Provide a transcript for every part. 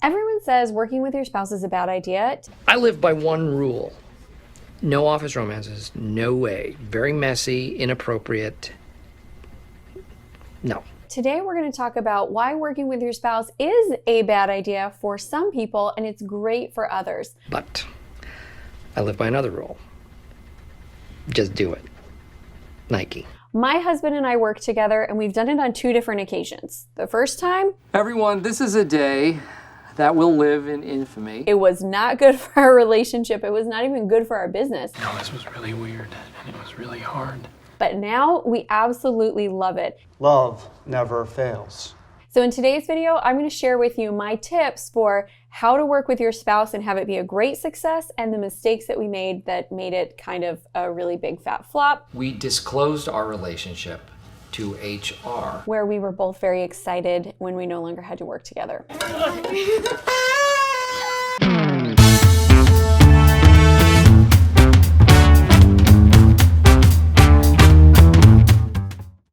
Everyone says working with your spouse is a bad idea. I live by one rule. No office romances. No way. Very messy, inappropriate. No. Today we're going to talk about why working with your spouse is a bad idea for some people and it's great for others. But I live by another rule. Just do it. Nike. My husband and I work together and we've done it on 2 different occasions. The first time, everyone, this is a day that will live in infamy. It was not good for our relationship. It was not even good for our business. No, this was really weird and it was really hard. But now we absolutely love it. Love never fails. So in today's video, I'm going to share with you my tips for how to work with your spouse and have it be a great success and the mistakes that we made that made it kind of a really big fat flop. We disclosed our relationship to HR. Where we were both very excited when we no longer had to work together.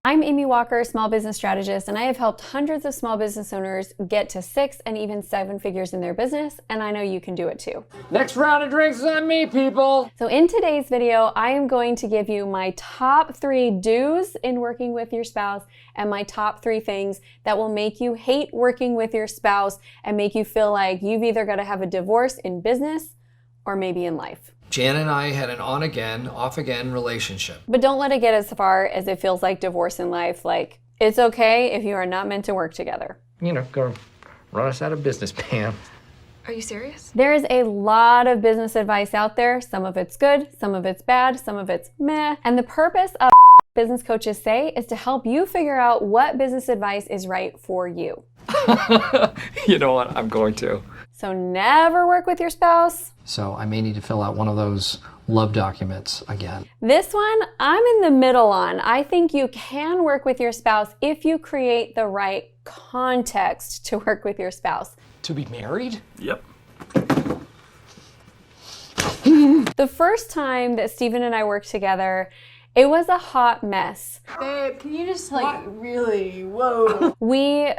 I'm Amy Walker, small business strategist, and I have helped hundreds of small business owners get to 6 and even 7 figures in their business, and I know you can do it too. Next round of drinks is on me, people. So in today's video, I am going to give you my top 3 do's in working with your spouse and my top 3 things that will make you hate working with your spouse and make you feel like you've either got to have a divorce in business or maybe in life. Jan and I had an on-again, off-again relationship. But don't let it get as far as it feels like divorce in life. Like, it's okay if you are not meant to work together. You know, go run us out of business, Pam. Are you serious? There is a lot of business advice out there. Some of it's good, some of it's bad, some of it's meh. And the purpose of business coaches say is to help you figure out what business advice is right for you. You know what? I'm going to. So never work with your spouse. So I may need to fill out one of those love documents again. This one, I'm in the middle on. I think you can work with your spouse if you create the right context to work with your spouse. To be married? Yep. The first time that Steven and I worked together, it was a hot mess. Babe, can you just really, whoa.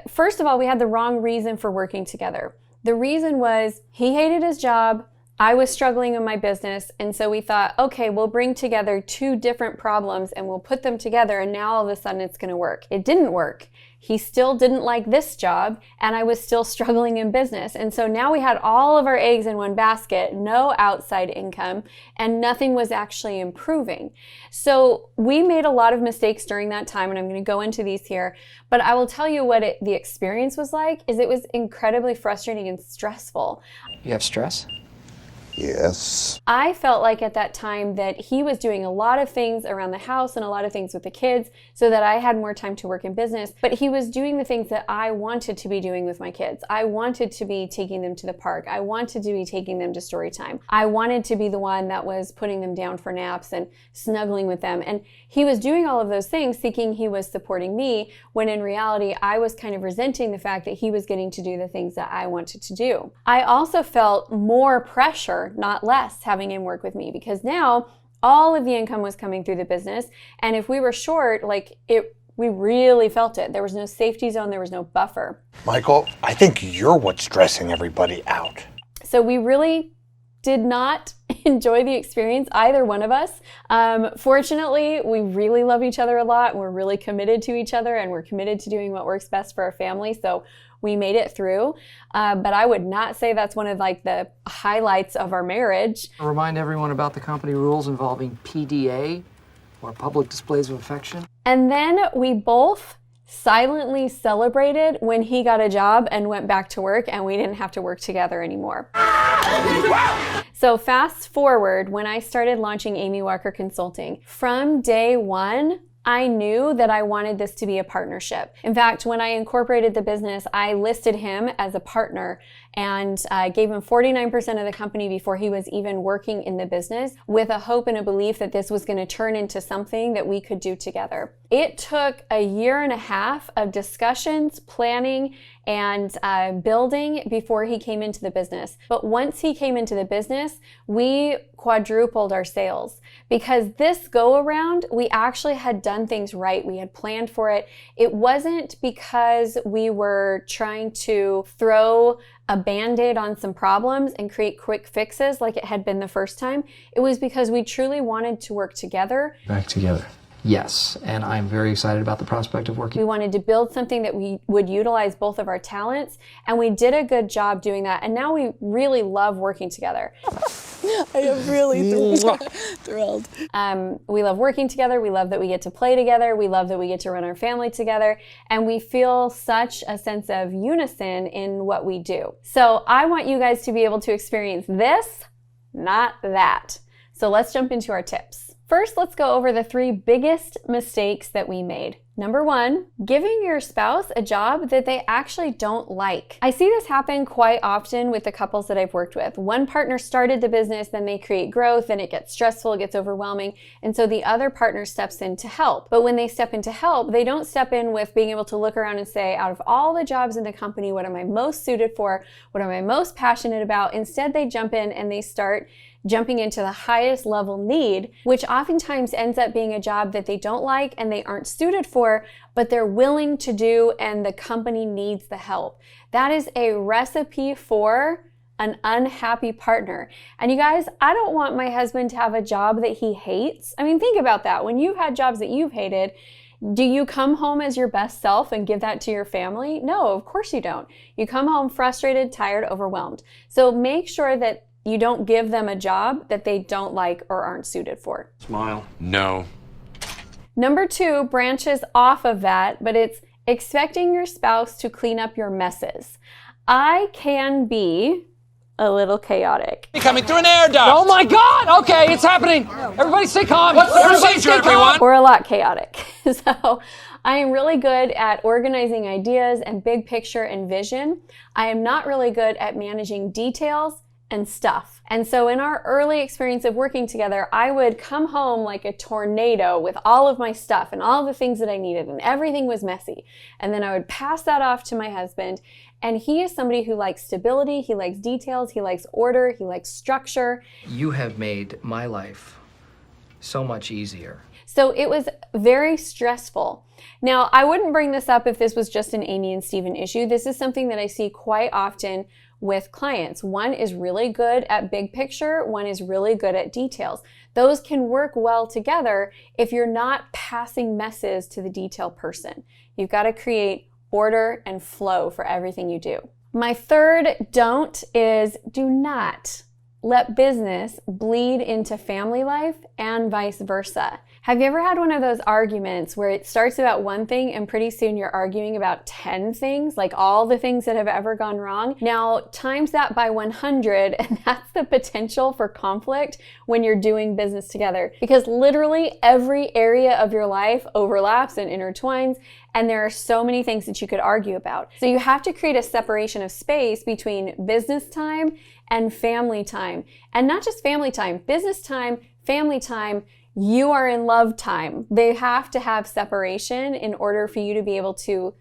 First of all, we had the wrong reason for working together. The reason was he hated his job, I was struggling in my business, and so we thought, okay, we'll bring together 2 different problems and we'll put them together and now all of a sudden it's gonna work. It didn't work. He still didn't like this job and I was still struggling in business. And so now we had all of our eggs in one basket, no outside income, and nothing was actually improving. So we made a lot of mistakes during that time, and I'm gonna go into these here, but I will tell you what the experience was like, is it was incredibly frustrating and stressful. You have stress? Yes. I felt like at that time that he was doing a lot of things around the house and a lot of things with the kids so that I had more time to work in business, but he was doing the things that I wanted to be doing with my kids. I wanted to be taking them to the park. I wanted to be taking them to story time. I wanted to be the one that was putting them down for naps and snuggling with them. And he was doing all of those things thinking he was supporting me, when in reality, I was kind of resenting the fact that he was getting to do the things that I wanted to do. I also felt more pressure, not less, having him work with me, because now all of the income was coming through the business, and if we were short, we really felt it. There was no safety zone, there was no buffer. Michael, I think you're what's stressing everybody out. So we really did not enjoy the experience, either one of us. Fortunately, we really love each other a lot, and we're really committed to each other, and we're committed to doing what works best for our family. So we made it through, but I would not say that's one of the highlights of our marriage. I'll remind everyone about the company rules involving PDA, or public displays of affection. And then we both silently celebrated when he got a job and went back to work and we didn't have to work together anymore. So fast forward, when I started launching Amy Walker Consulting, from day one, I knew that I wanted this to be a partnership. In fact, when I incorporated the business, I listed him as a partner and gave him 49% of the company before he was even working in the business, with a hope and a belief that this was going to turn into something that we could do together. It took a year and a half of discussions, planning, and building before he came into the business. But once he came into the business, we quadrupled our sales because this go around, we actually had done things right. We had planned for it. It wasn't because we were trying to throw a Band-Aid on some problems and create quick fixes like it had been the first time. It was because we truly wanted to work together. Back together. Yes, and I'm very excited about the prospect of working. We wanted to build something that we would utilize both of our talents, and we did a good job doing that. And now we really love working together. I am really thrilled. We love working together. We love that we get to play together. We love that we get to run our family together. And we feel such a sense of unison in what we do. So I want you guys to be able to experience this, not that. So let's jump into our tips. First, let's go over the 3 biggest mistakes that we made. Number 1, giving your spouse a job that they actually don't like. I see this happen quite often with the couples that I've worked with. One partner started the business, then they create growth, and it gets stressful, it gets overwhelming, and so the other partner steps in to help. But when they step in to help, they don't step in with being able to look around and say, out of all the jobs in the company, what am I most suited for? What am I most passionate about? Instead, they jump in and they start jumping into the highest level need, which oftentimes ends up being a job that they don't like and they aren't suited for, but they're willing to do and the company needs the help. That is a recipe for an unhappy partner. And you guys, I don't want my husband to have a job that he hates. I mean, think about that. When you've had jobs that you've hated, do you come home as your best self and give that to your family? No, of course you don't. You come home frustrated, tired, overwhelmed. So make sure that you don't give them a job that they don't like or aren't suited for. Smile. No. Number 2 branches off of that, but it's expecting your spouse to clean up your messes. I can be a little chaotic. Coming through an air duct. Oh my God! Okay, it's happening. Everybody stay calm. What's the procedure, everyone? Or a lot chaotic. So I am really good at organizing ideas and big picture and vision. I am not really good at managing details and stuff. And so in our early experience of working together, I would come home like a tornado with all of my stuff and all the things that I needed, and everything was messy. And then I would pass that off to my husband, and he is somebody who likes stability, he likes details, he likes order, he likes structure. You have made my life so much easier. So it was very stressful. Now, I wouldn't bring this up if this was just an Amy and Steven issue. This is something that I see quite often with clients. One is really good at big picture, one is really good at details. Those can work well together if you're not passing messes to the detail person. You've got to create order and flow for everything you do. My third don't is do not let business bleed into family life and vice versa. Have you ever had one of those arguments where it starts about one thing and pretty soon you're arguing about 10 things, like all the things that have ever gone wrong? Now, times that by 100, and that's the potential for conflict when you're doing business together. Because literally every area of your life overlaps and intertwines, and there are so many things that you could argue about. So you have to create a separation of space between business time and family time. And not just family time, business time, family time, you are in love time. They have to have separation in order for you to be able to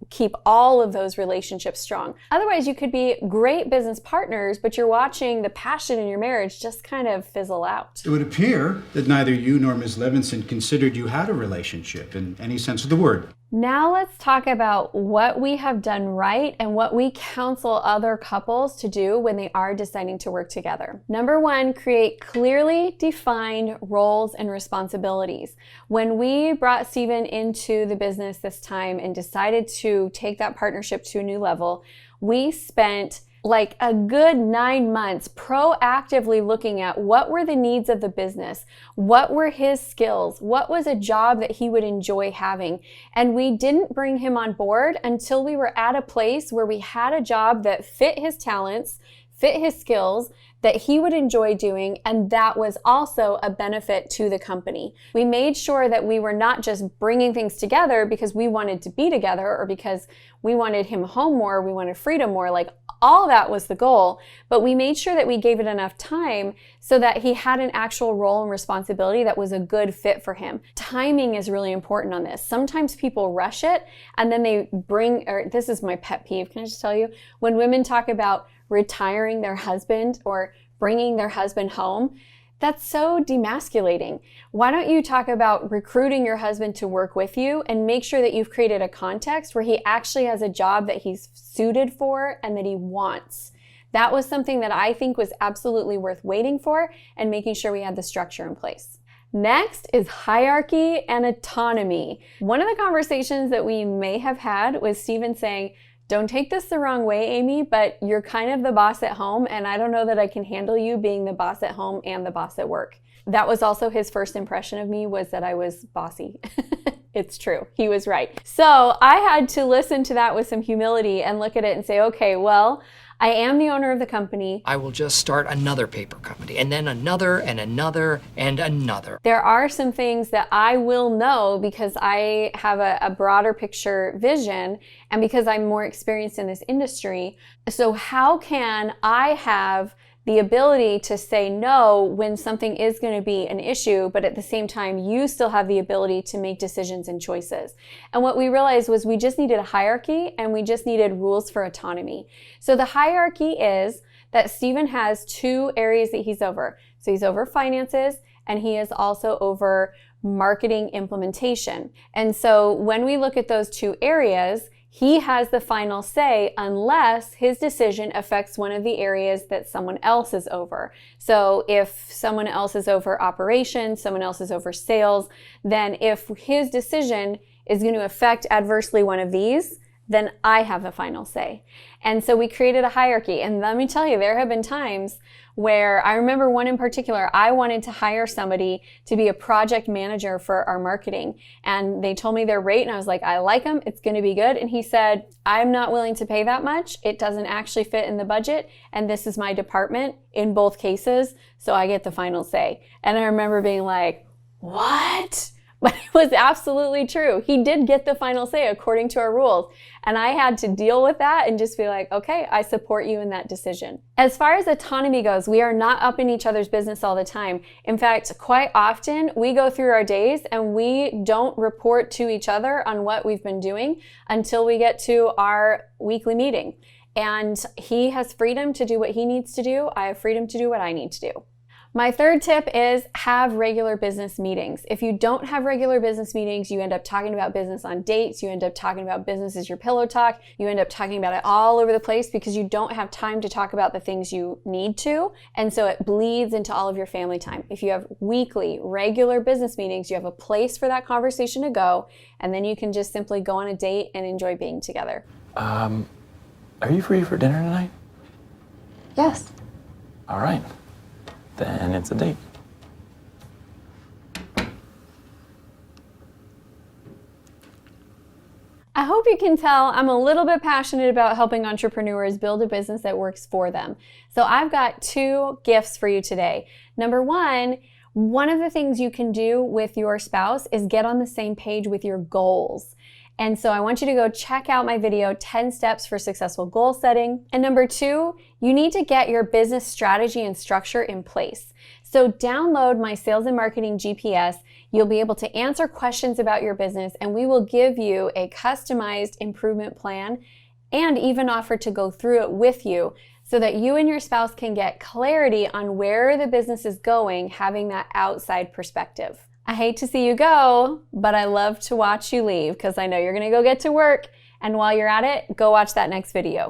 keep all of those relationships strong. Otherwise, you could be great business partners, but you're watching the passion in your marriage just kind of fizzle out. It would appear that neither you nor Ms. Levinson considered you had a relationship in any sense of the word. Now let's talk about what we have done right and what we counsel other couples to do when they are deciding to work together. Number 1, create clearly defined roles and responsibilities. When we brought Steven into the business this time and decided to take that partnership to a new level, we spent like a good 9 months proactively looking at what were the needs of the business, what were his skills, what was a job that he would enjoy having. And we didn't bring him on board until we were at a place where we had a job that fit his talents, fit his skills, that he would enjoy doing, and that was also a benefit to the company. We made sure that we were not just bringing things together because we wanted to be together or because we wanted him home more, we wanted freedom more, like all that was the goal, but we made sure that we gave it enough time so that he had an actual role and responsibility that was a good fit for him. Timing is really important on this. Sometimes people rush it and then they bring, or this is my pet peeve, can I just tell you? When women talk about retiring their husband or bringing their husband home, that's so demasculating. Why don't you talk about recruiting your husband to work with you and make sure that you've created a context where he actually has a job that he's suited for and that he wants. That was something that I think was absolutely worth waiting for and making sure we had the structure in place. Next is hierarchy and autonomy. One of the conversations that we may have had was Steven saying, don't take this the wrong way, Amy, but you're kind of the boss at home, and I don't know that I can handle you being the boss at home and the boss at work. That was also his first impression of me, was that I was bossy. It's true. He was right. So I had to listen to that with some humility and look at it and say, okay, well, I am the owner of the company. I will just start another paper company, and then another, and another, and another. There are some things that I will know because I have a broader picture vision and because I'm more experienced in this industry. So how can I have the ability to say no when something is going to be an issue, but at the same time, you still have the ability to make decisions and choices? And what we realized was we just needed a hierarchy and we just needed rules for autonomy. So the hierarchy is that Steven has two areas that he's over. So he's over finances and he is also over marketing implementation. And so when we look at those two areas, he has the final say unless his decision affects one of the areas that someone else is over. So if someone else is over operations, someone else is over sales, then if his decision is going to affect adversely one of these, then I have the final say. And so we created a hierarchy. And let me tell you, there have been times where I remember one in particular, I wanted to hire somebody to be a project manager for our marketing. And they told me their rate and I was like, I like him, it's gonna be good. And he said, I'm not willing to pay that much. It doesn't actually fit in the budget. And this is my department in both cases. So I get the final say. And I remember being like, what? But it was absolutely true. He did get the final say according to our rules. And I had to deal with that and just be like, okay, I support you in that decision. As far as autonomy goes, we are not up in each other's business all the time. In fact, quite often we go through our days and we don't report to each other on what we've been doing until we get to our weekly meeting. And he has freedom to do what he needs to do. I have freedom to do what I need to do. My third tip is have regular business meetings. If you don't have regular business meetings, you end up talking about business on dates, you end up talking about business as your pillow talk, you end up talking about it all over the place because you don't have time to talk about the things you need to, and so it bleeds into all of your family time. If you have weekly, regular business meetings, you have a place for that conversation to go, and then you can just simply go on a date and enjoy being together. Are you free for dinner tonight? Yes. All right. Then it's a date. I hope you can tell I'm a little bit passionate about helping entrepreneurs build a business that works for them. So I've got two gifts for you today. Number one of the things you can do with your spouse is get on the same page with your goals. And so I want you to go check out my video, 10 Steps for Successful Goal Setting. And number two, you need to get your business strategy and structure in place. So download my Sales and Marketing GPS. You'll be able to answer questions about your business, and we will give you a customized improvement plan and even offer to go through it with you so that you and your spouse can get clarity on where the business is going, having that outside perspective. I hate to see you go, but I love to watch you leave because I know you're gonna go get to work. And while you're at it, go watch that next video.